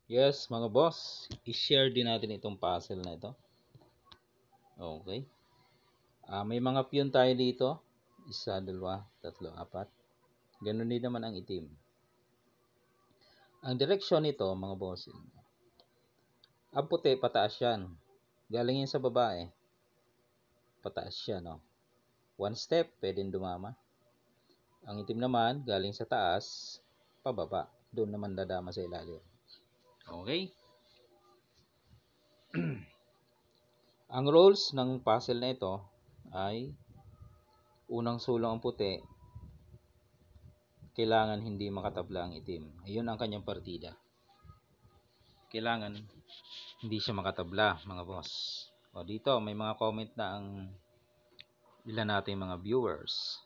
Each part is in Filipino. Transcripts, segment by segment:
Yes, mga boss, i-share din natin itong puzzle na ito. Okay. May mga piyon tayo dito. Isa, dalawa, tatlo, apat. Ganun din naman ang itim. Ang direksyon nito, mga boss, ang puti, pataas yan. Galing yan sa babae. Pataas siya, no? One step, pwedeng dumama. Ang itim naman, galing sa taas, pababa. Doon naman dadama sa ilalim. Okay? Ang rules ng puzzle na ito ay unang sulong ang puti, kailangan hindi makatabla ang itim. Ayun ang kanyang partida. Kailangan hindi siya makatabla, mga boss. O dito, may mga comment na ang ilan nating mga viewers.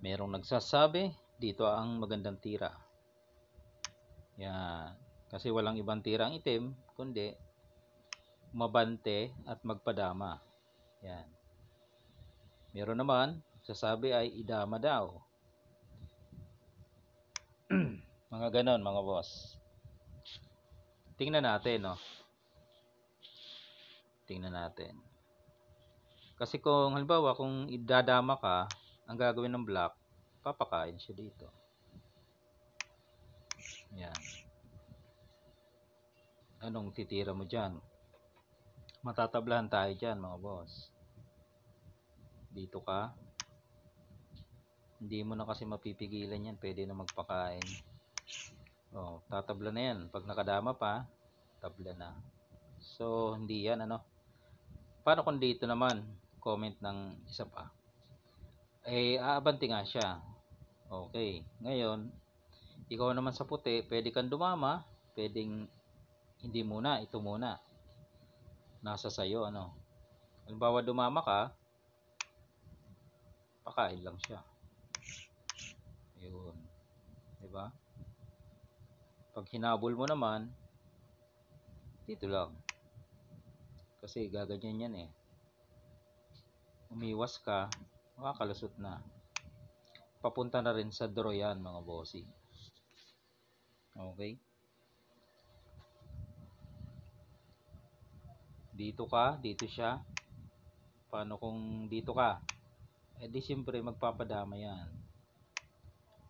Merong nagsasabi, dito ang magandang tira. Yan. Kasi walang ibang tira ang itim, kundi mabante at magpadama. Yan. Meron naman, sasabi ay idama daw. Mga ganon, mga boss. Tingnan natin, no? Tingnan natin. Kasi kung halimbawa, kung idadama ka, ang gagawin ng black, papakain siya dito. Yan. Anong titira mo dyan? Matatablahan tayo dyan, mga boss. Dito ka. Hindi mo na kasi mapipigilan yan. Pwede na magpakain. O, tatabla na yan. Pag nakadama pa, tabla na. So, hindi yan, ano. Paano kung dito naman, comment ng isa pa? Aabanti nga siya. Okay. Ngayon, ikaw naman sa puti, pwede kang dumama, pwedeng hindi muna, ito muna. Nasa sayo, ano. Halimbawa, dumama ka, pakain lang siya. Ayun. Diba? Pag hinabol mo naman, dito lang. Kasi gaganyan yan eh. Umiwas ka, makakalusot na. Papunta na rin sa draw yan, mga bossy. Okay? Dito ka, dito siya. Paano kung dito ka? Di siyempre magpapadama yan.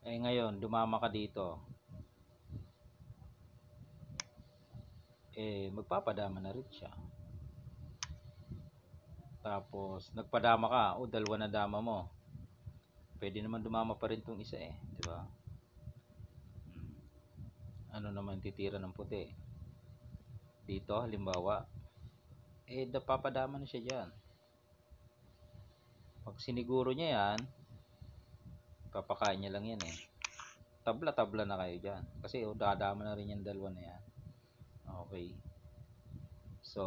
Ngayon, dumama ka dito. Magpapadama na rin siya. Tapos, nagpadama ka, dalawa na dama mo. Pwede naman dumama pa rin tong isa eh, di ba? Ano naman titira ng puti? Dito, halimbawa, napapadama na siya dyan. Pag siniguro niya yan, papakain niya lang yan eh. Tabla-tabla na kayo dyan. Kasi dadama na rin yung dalawa na yan. Okay. So,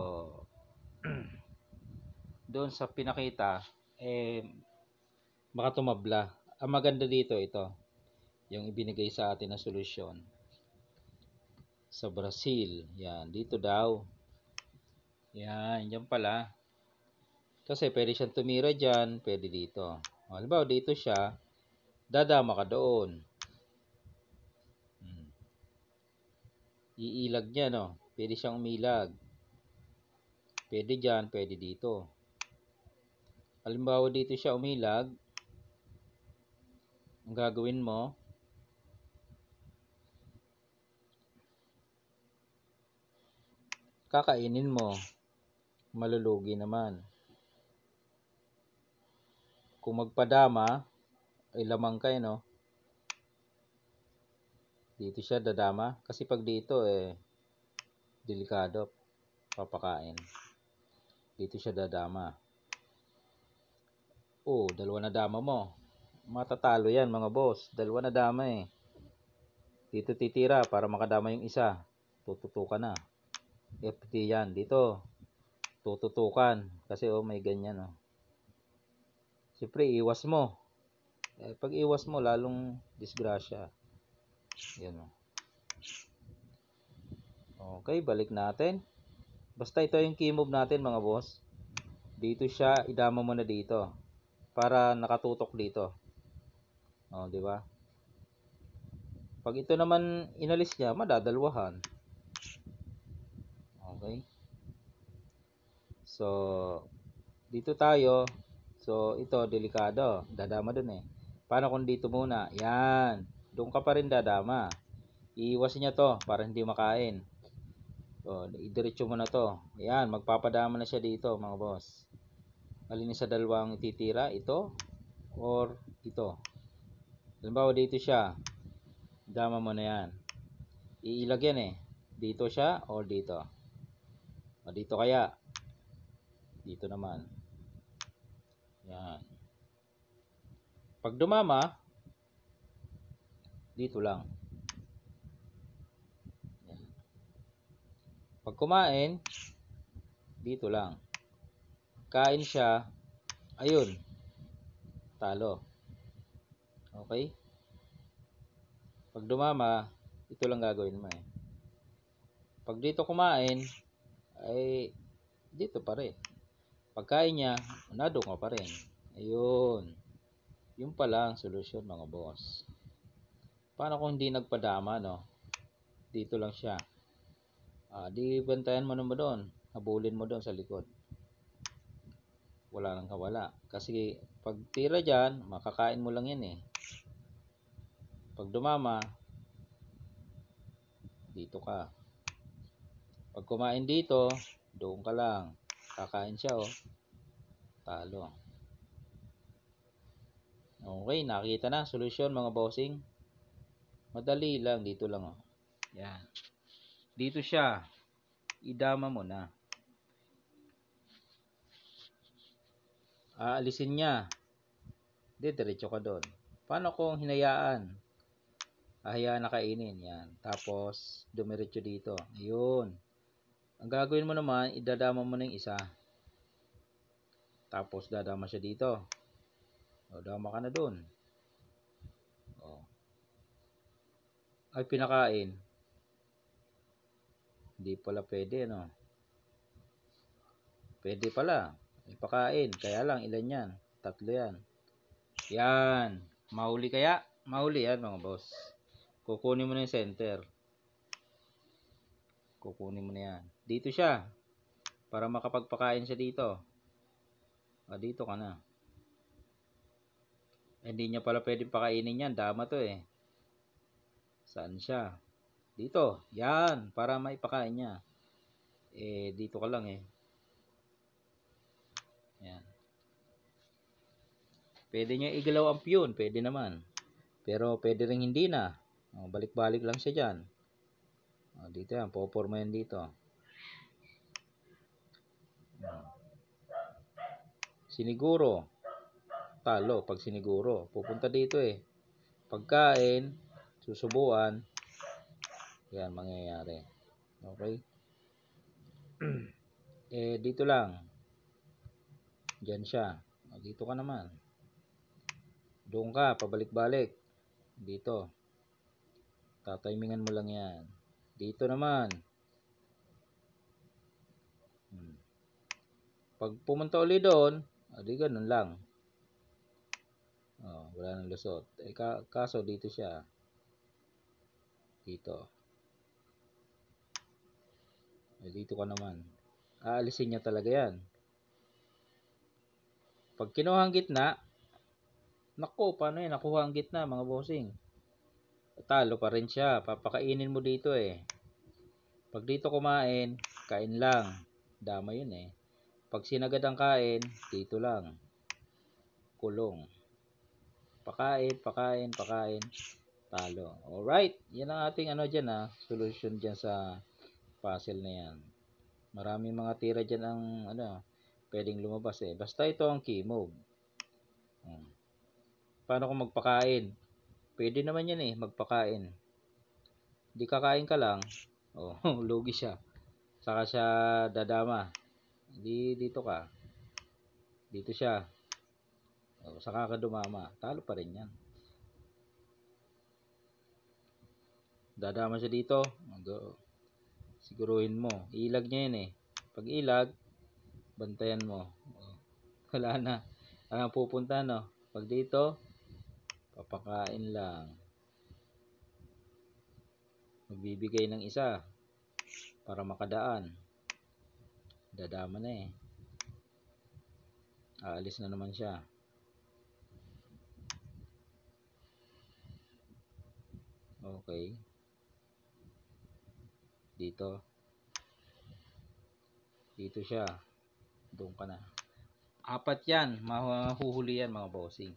doon sa pinakita, baka tumabla. Ang maganda dito, ito. Yung ibinigay sa atin na solusyon. Sa Brazil. Yan. Dito daw. Yan. Yan pala. Kasi pwede siyang tumira dyan. Pwede dito. Halimbawa, dito siya. Dadama ka doon. Iilag niya, no? Pwede siyang umilag. Pwede dyan, pwede dito. Halimbawa, dito siya umilag. Ang gagawin mo, kakainin mo. Malulugi naman. Kung magpadama, ay lamang kayo, no? Dito siya dadama. Kasi pag dito, delikado. Papakain. Dito siya dadama. Dalawa na dama mo. Matatalo yan, mga boss. Dalawa na dama eh. Dito titira para makadama yung isa. Tututukan na. FT yan. Dito, tututukan. Kasi may ganyan. Siyempre, iwas mo. Pag iwas mo, lalong disgrasya. Yan o. Okay, balik natin. Basta ito yung key move natin, mga boss. Dito siya, idama mo na dito. Para nakatutok dito. Di ba? Pag ito naman inalis niya, madadalwahan. Okay? So, dito tayo. So, ito, delikado. Dadama dun eh. Paano kung dito muna? Yan. Doon ka pa rin dadama. Iiwasin niya to para hindi makain. So, idiretso mo na to. Yan, magpapadama na siya dito, mga boss. Alin sa dalawang titira? Ito or ito? Halimbawa, dito siya. Dama mo na yan. Iilag yan eh. Dito siya or dito? O, dito kaya? Dito naman. Yan. Pag dumama, dito lang. Yan. Pag kumain, dito lang. Kain siya, ayun, talo. Okay? Pag dumama, ito lang gagawin mo eh. Pag dito kumain, ay dito pa rin. Pagkain niya, nado ka pa rin. Ayun. Yung pala ang solusyon, mga boss. Paano kung hindi nagpadama, no? Dito lang siya. Di bantayan mo naman doon. Habulin mo doon sa likod. Wala nang kawala. Kasi pag tira dyan, makakain mo lang yan eh. Pag dumama, dito ka. Pag kumain dito, doon ka lang. Kakain siya oh. Talo. Okay, nakita na. Solusyon mga bossing. Madali lang. Dito lang oh. Yan. Dito siya. Idama mo na. Aalisin niya. Diretso ka doon. Paano kung hinayaan? Hayaan na kainin. Yan. Tapos, dumiretso dito. Ayun. Ang gagawin mo naman, idadama mo na yung isa. Tapos, dadama siya dito. O, dama ka na doon. O. Ay, pinakain. Hindi pala pwede, no? Pwede pala. Ipakain. Kaya lang, ilan yan? 3 yan. Yan. Mahuli kaya? Mahuli yan, mga boss. Kukunin mo na yung center. Kukunin mo na yan. Dito siya. Para makapagpakain siya dito. Dito ka na. Hindi niya pala pwedeng pakainin yan. Dama to eh. Saan siya? Dito. Yan. Para maipakain niya. Dito ka lang eh. Yan. Pwede niya igalaw ang piyon. Pwede naman. Pero pwede rin hindi na. Balik-balik lang siya dyan. Dito yan. Poporma yan dito. Siniguro. Talo. Pag siniguro. Pupunta dito eh. Pagkain. Susubuan. Yan. Mangyayari. Okay. Dito lang. Diyan siya. Dito ka naman. Doon ka. Pabalik-balik. Dito. Tatimingan mo lang yan. Dito naman. Pag pumunta uli doon, di ganun lang. Wala nang lusot. Kaso dito siya. Dito. Dito ka naman. Aalisin niya talaga yan. Pag kinuha ang gitna, naku, paano yan? Nakuha ang gitna, mga bossing. Talo pa rin siya. Papakainin mo dito eh. Pag dito kumain, kain lang. Dama yun eh. Pag sinagad ang kain, dito lang. Kulong. Pakain, pakain, pakain. Talo. Alright. Yan ang ating solution dyan sa puzzle na yan. Maraming mga tira dyan ang pwedeng lumabas eh. Basta ito ang key move. Paano kung magpakain? Pwede naman yan eh, magpakain. Di kakain ka lang. Lugi siya. Saka siya dadama. Dito ka. Dito siya. Saka ka dumama. Talo pa rin yan. Dadama siya dito. Siguruhin mo. Ilag niya yan eh. Pag ilag, bantayan mo. Wala na. Ang pupunta no. Pag dito, papakain lang. Magbibigay ng isa para makadaan. Dadama na eh. Aalis na naman siya. Okay. Dito. Dito siya. Doon ka na. 4 yan. Mahuhuli yan mga bossing.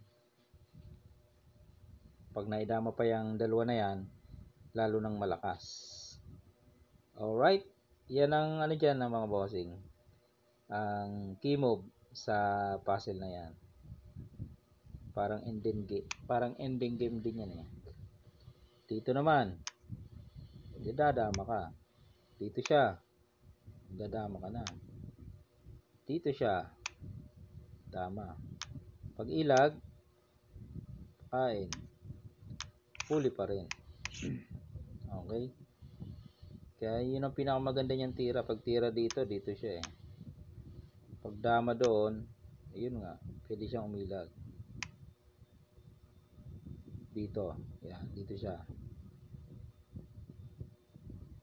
Pag naidama pa yung dalawa na yan, lalo nang malakas. Alright. Yan ang ano dyan ng mga bossing. Ang key move sa puzzle na yan. Parang ending game din yan eh. Dito naman. Dadama ka. Dito siya. Dadama ka na. Dito siya. Tama. Pag ilag, kain. Huli pa rin. Okay. Kaya yun ang pinakamaganda niyang tira. Pag tira dito, dito siya eh. Pag dama doon, ayun nga, pwede siyang umilag. Dito. Yan, dito siya.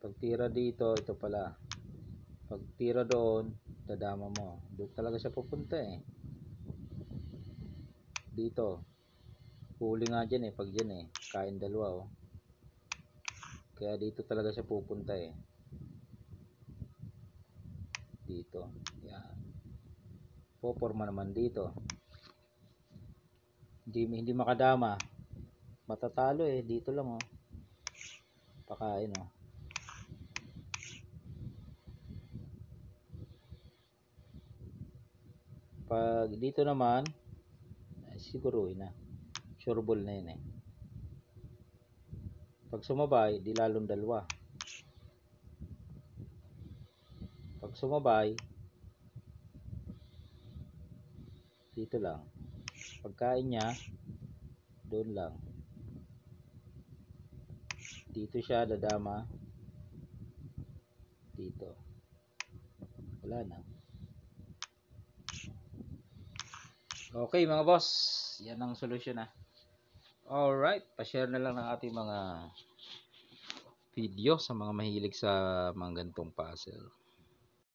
Pag tira dito, ito pala. Pag tira doon, dadama mo. Doon talaga siya pupunta eh. Dito. Huli nga dyan eh, pag dyan eh. Kain dalawa oh. Kaya dito talaga siya pupunta eh. Dito. Yan. Poporma naman dito. Hindi makadama. Matatalo eh. Dito lang oh. Pakain oh. Pag dito naman, siguruhin na. Sureball na yun eh. Pag sumabay, di lalong dalawa. Pag sumabay, dito lang. Pagkain niya, doon lang. Dito siya dadama. Dito. Wala na. Okay mga boss, yan ang solusyon na. Alright, pa-share na lang ng ating mga video sa mga mahilig sa mga ganitong puzzle.